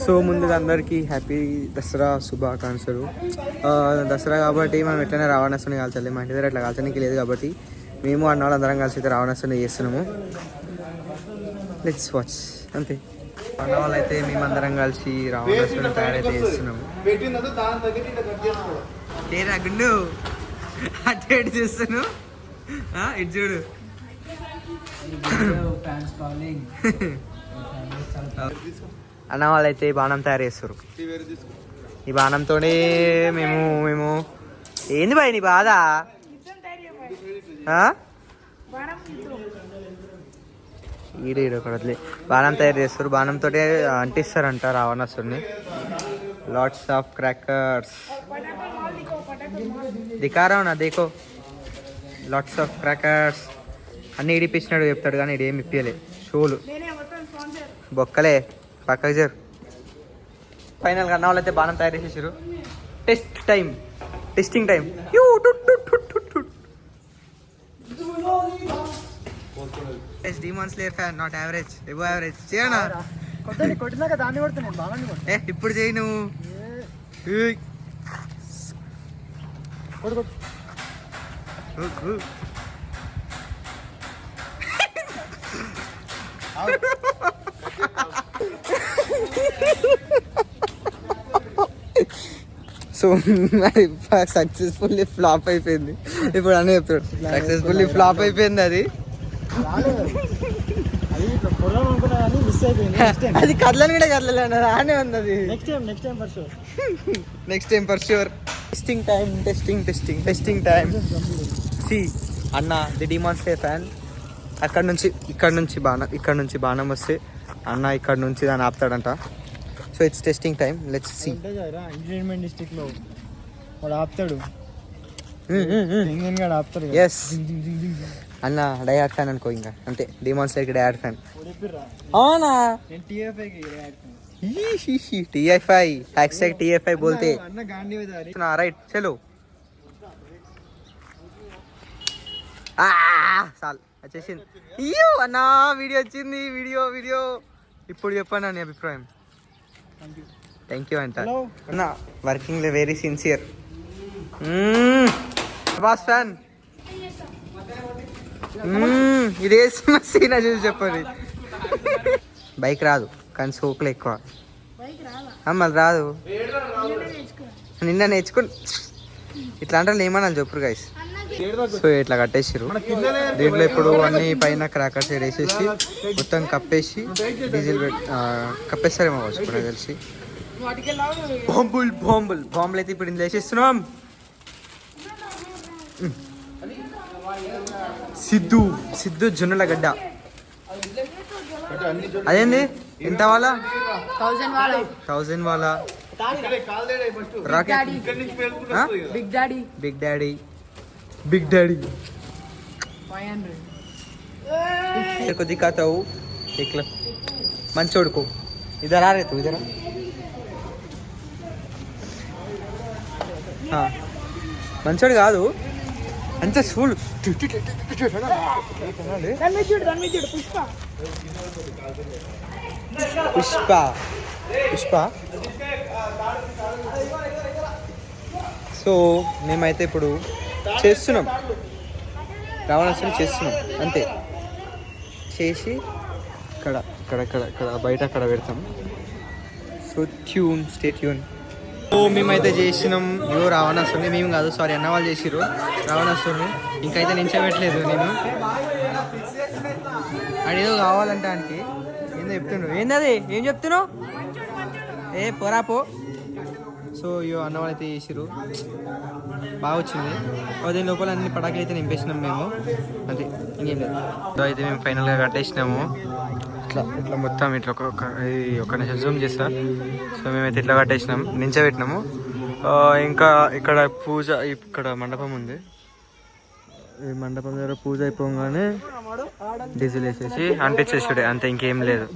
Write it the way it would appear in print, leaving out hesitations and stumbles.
So ముందుగా అందరికీ happy Dasara శుభాకాంక్షలు. దసరా కాబట్టి మనం ఎట్లయినా రావణాసుని కాల్చాలి. మా ఇంటి దగ్గర అట్లా కాల్చడానికి లేదు కాబట్టి మేము అన్న వాళ్ళు అందరం కలిసి అయితే రావణాసుని చేస్తున్నాము. లెట్స్ వాచ్ అంతే. అన్న వాళ్ళు అయితే మేమందరం కలిసి రావణాసుని తయారైతే చేస్తున్నాము. గుండు అటు చేస్తాను ఇటు చూడు. అన్న వాళ్ళు అయితే బాణం తయారు చేస్తారు. ఈ బాణంతోనే మేము ఏంది బాయ్ నీ బాధ? ఈడొకట్లే బాణం తయారు చేస్తారు. బాణంతో అంటిస్తారంట రావణాసుడిని. లాట్స్ ఆఫ్ క్రాకర్స్ దికారా నా దేకో. లాట్స్ ఆఫ్ క్రాకర్స్ అన్ని ఇడిపించినాడు చెప్తాడు కానీ ఇడేమి ఇప్పియలే. షోలు బొక్కలే పక్కకు జరు. ఫైనల్గా అన్న వాళ్ళు అయితే బాణం తయారు చేసేసారు. Testing time. Demon slayer fan, not average, above average. చేయనా ఇప్పుడు చేయి నువ్వు. సో మరి సక్సెస్ఫుల్లీ ఫ్లాప్ అయిపోయింది. ఇప్పుడు అని చెప్తాడు సక్సెస్ఫుల్లీ ఫ్లాప్ అయిపోయింది. అది కదలని కూడా కదలలేదు రానే ఉంది. అది next time for sure. Testing time. See అన్న ది డీమాన్ స్లేయర్ ఫ్యాన్. ఇక్కడ నుంచి బాణం వస్తే అన్న ఇక్కడ నుంచి దాన్ని ఆపుతాడంట. So it's testing time. Let's see. Entertainment district లో వాడు ఆపుతాడు. ఎస్ అన్న డైహార్డ్ ఫ్యాన్ అనుకో. ఇంకా అంతే డీమాన్ స్లేయర్ కి డైహార్డ్ ఫ్యాన్. అవునా? TI5 #TI5 बोलते राइट. चलो చాలు వచ్చేసింది. అయ్యో అన్న వీడియో వచ్చింది. వీడియో ఇప్పుడు చెప్పండి నీ అభిప్రాయం. థ్యాంక్ యూ అంట అన్న. వర్కింగ్ లో వెరీ సిన్సియర్. Boss fan. ఇదే సీన్ చూసి చెప్పండి. బైక్ రాదు కానీ సోకులు ఎక్కువ. మళ్ళీ రాదు. నిన్న నేర్చుకుని ఇట్లా అంటే ఏమన్నా చెప్పురు గైస్. సో ఇట్లా కట్టేసారు. దీంట్లో ఇప్పుడు అన్ని పైన క్రాకర్స్ వేసేసి మొత్తం కప్పేసి డీజిల్ కప్పేస్తారేమో వచ్చి తెలిసి. బాంబులు అయితే ఇప్పుడు ఇందులో వేసేస్తున్నాం. సిద్ధు జొన్నల గడ్డ. అదేంది ఎంత వాళ్ళ 1000 వాళ్ళ రాకెట్. బిగ్ డాడీ को दिखाता हूँ. देख लो मंचोड़ को. इधर आ रहे तू इधर. हाँ మంచోడు కాదు అంత చూడు. పుష్ప. సో మేమైతే ఇప్పుడు చేస్తున్నాం రావణాసుని చేస్తున్నాం అంతే. చేసి ఇక్కడ బయట అక్కడ పెడతాం. So stay tune. సో మేమైతే చేసినాం. ఇవో రావణాసుని. మేము కాదు, సారీ అన్న వాళ్ళు చేసిర్రు రావణాసుని. ఇంకైతే నించోబెట్టలేదు నేను. అదేదో కావాలంటే ఆయనకి ఏందో చెప్తుండ్రు. ఏంది ఏం చెప్తున్నావు? పోరాపో. సో ఇవో అన్న వాళ్ళు అయితే చేసిర్రు. బాగా వచ్చింది. దీని లోపల అన్ని పటాకులు అయితే నింపేసినాం మేము అంతే, ఇంకేం లేదు. సో అయితే మేము ఫైనల్గా కట్టేసినాము. ఇట్లా మొత్తం ఇట్లా ఒక నిమిషం జూమ్ చేస్తా. సో మేమైతే ఇట్లా కట్టేసినాం, నించోబెట్టినాము. ఇంకా ఇక్కడ పూజ, ఇక్కడ మండపం ఉంది. ఈ మండపం దగ్గర పూజ అయిపోగానే డీజిల్ వేసేసి అంటించేసాడు అంతే, ఇంకేం లేదు.